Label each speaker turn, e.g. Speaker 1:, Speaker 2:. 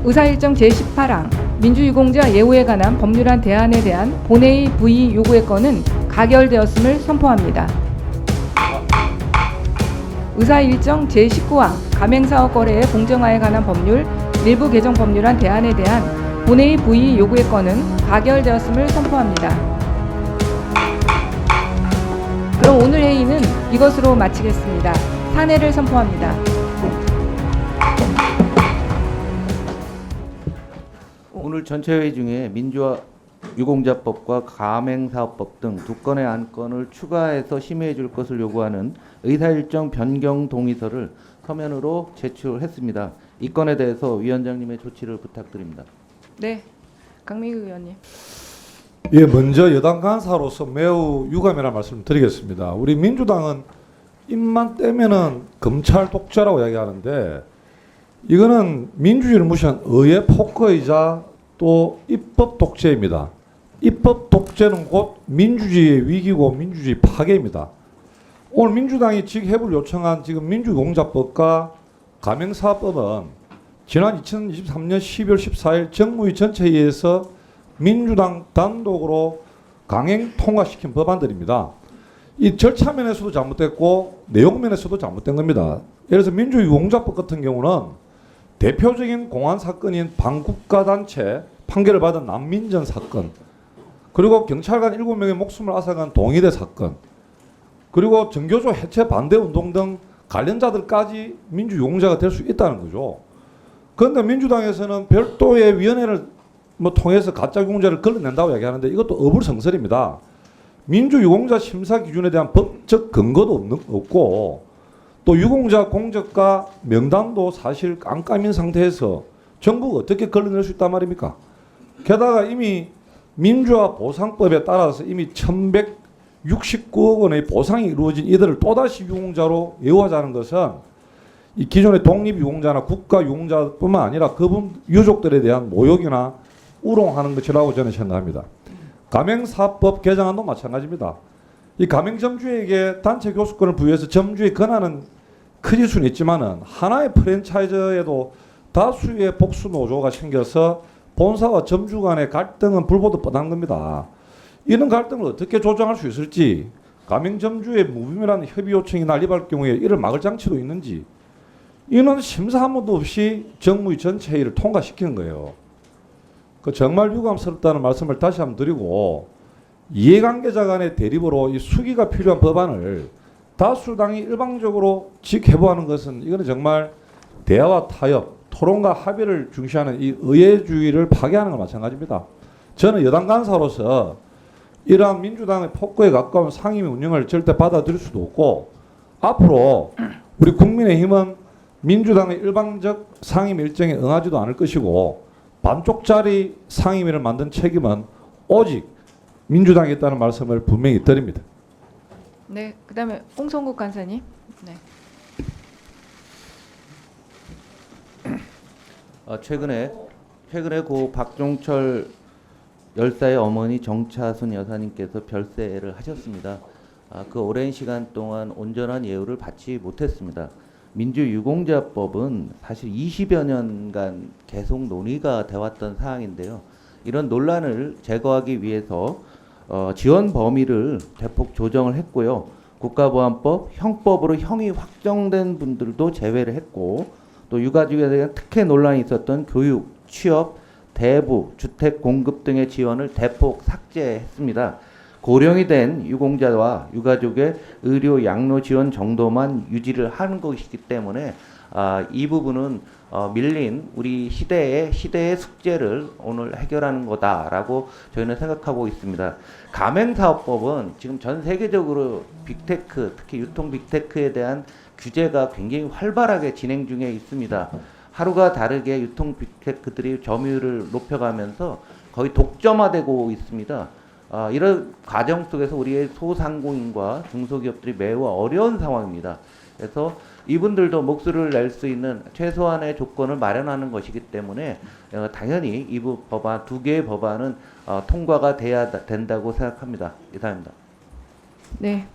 Speaker 1: 의사일정 제18항 민주유공자 예우에 관한 법률안 대안에 대한 본회의 부의 요구의 건은 가결되었음을 선포합니다. 의사일정 제19항 가맹사업 거래의 공정화에 관한 법률 일부 개정 법률안 대안에 대한 본회의 부의 요구의 건은 가결되었음을 선포합니다. 그럼 오늘 회의는 이것으로 마치겠습니다. 산회를 선포합니다.
Speaker 2: 오늘 전체 회의 중에 민주화 유공자법과 가맹사업법 등 두 건의 안건을 추가해서 심의해 줄 것을 요구하는 의사일정 변경 동의서를 서면으로 제출했습니다. 이 건에 대해서 위원장님의 조치를 부탁드립니다.
Speaker 1: 네, 강민규 의원님.
Speaker 3: 예, 먼저 여당 간사로서 매우 유감이라는 말씀을 드리겠습니다. 우리 민주당은 입만 떼면은 검찰 독재라고 이야기하는데 이거는 민주주의를 무시한 의회 폭거이자 또 입법 독재입니다. 입법 독재는 곧 민주주의의 위기고 민주주의 파괴입니다. 오늘 민주당이 직회부를 요청한 지금 민주공자법과 가맹사업법은 지난 2023년 12월 14일 정무위 전체회의에서 민주당 단독으로 강행 통과시킨 법안들입니다. 이 절차 면에서도 잘못됐고 내용 면에서도 잘못된 겁니다. 예를 들어서 민주유공자법 같은 경우는 대표적인 공안 사건인 반국가단체 판결을 받은 난민전 사건, 그리고 경찰관 7명의 목숨을 앗아간 동의대 사건, 그리고 정교조 해체 반대 운동 등 관련자들까지 민주유공자가 될 수 있다는 거죠. 그런데 민주당에서는 별도의 위원회를 통해서 가짜 유공자를 걸러낸다고 얘기하는데 이것도 어불성설입니다. 민주유공자 심사 기준에 대한 법적 근거도 없고 또 유공자 공적과 명단도 사실 깜깜인 상태에서 정부가 어떻게 걸러낼 수 있단 말입니까? 게다가 이미 민주화 보상법에 따라서 이미 1169억 원의 보상이 이루어진 이들을 또다시 유공자로 예우하자는 것은 이 기존의 독립유공자나 국가유공자뿐만 아니라 그분 유족들에 대한 모욕이나 우롱하는 것이라고 저는 생각합니다. 가맹사법 개정안도 마찬가지입니다. 이 가맹점주에게 단체 교수권을 부여해서 점주의 권한은 크질 수는 있지만은 하나의 프랜차이즈에도 다수의 복수 노조가 생겨서 본사와 점주 간의 갈등은 불보듯 뻔한 겁니다. 이런 갈등을 어떻게 조정할 수 있을지, 가맹점주의 무분별한 협의 요청이 난립할 경우에 이를 막을 장치도 있는지, 이는 심사 한 번도 없이 정무위 전체 회의를 통과시키는 거예요. 그 정말 유감스럽다는 말씀을 다시 한번 드리고, 이해관계자 간의 대립으로 이 수기가 필요한 법안을 다수당이 일방적으로 직회부하는 것은 이거는 정말 대화와 타협, 토론과 합의를 중시하는 이 의회주의를 파괴하는 건 마찬가지입니다. 저는 여당 간사로서 이러한 민주당의 폭거에 가까운 상임위 운영을 절대 받아들일 수도 없고, 앞으로 우리 국민의힘은 민주당의 일방적 상임위 일정에 응하지도 않을 것이고, 반쪽짜리 상임위를 만든 책임은 오직 민주당에 있다는 말씀을 분명히 드립니다.
Speaker 1: 네, 그다음에 홍성국 간사님. 네.
Speaker 2: 최근에 고 박종철 열사의 어머니 정차순 여사님께서 별세를 하셨습니다. 그 오랜 시간 동안 온전한 예우를 받지 못했습니다. 민주유공자법은 사실 20여 년간 계속 논의가 되었던 사항인데요. 이런 논란을 제거하기 위해서 지원 범위를 대폭 조정을 했고요. 국가보안법, 형법으로 형이 확정된 분들도 제외를 했고, 또 유가족에 대한 특혜 논란이 있었던 교육, 취업, 대부, 주택 공급 등의 지원을 대폭 삭제했습니다. 고령이 된 유공자와 유가족의 의료 양로 지원 정도만 유지를 하는 것이기 때문에 이 부분은 밀린 우리 시대의 숙제를 오늘 해결하는 거다라고 저희는 생각하고 있습니다. 가맹사업법은 지금 전 세계적으로 빅테크, 특히 유통 빅테크에 대한 규제가 굉장히 활발하게 진행 중에 있습니다. 하루가 다르게 유통 빅테크들이 점유율을 높여가면서 거의 독점화되고 있습니다. 이런 과정 속에서 우리의 소상공인과 중소기업들이 매우 어려운 상황입니다. 그래서 이분들도 목소리를 낼 수 있는 최소한의 조건을 마련하는 것이기 때문에 당연히 이 법안, 두 개의 법안은 통과가 돼야 된다고 생각합니다. 이상입니다.
Speaker 1: 네.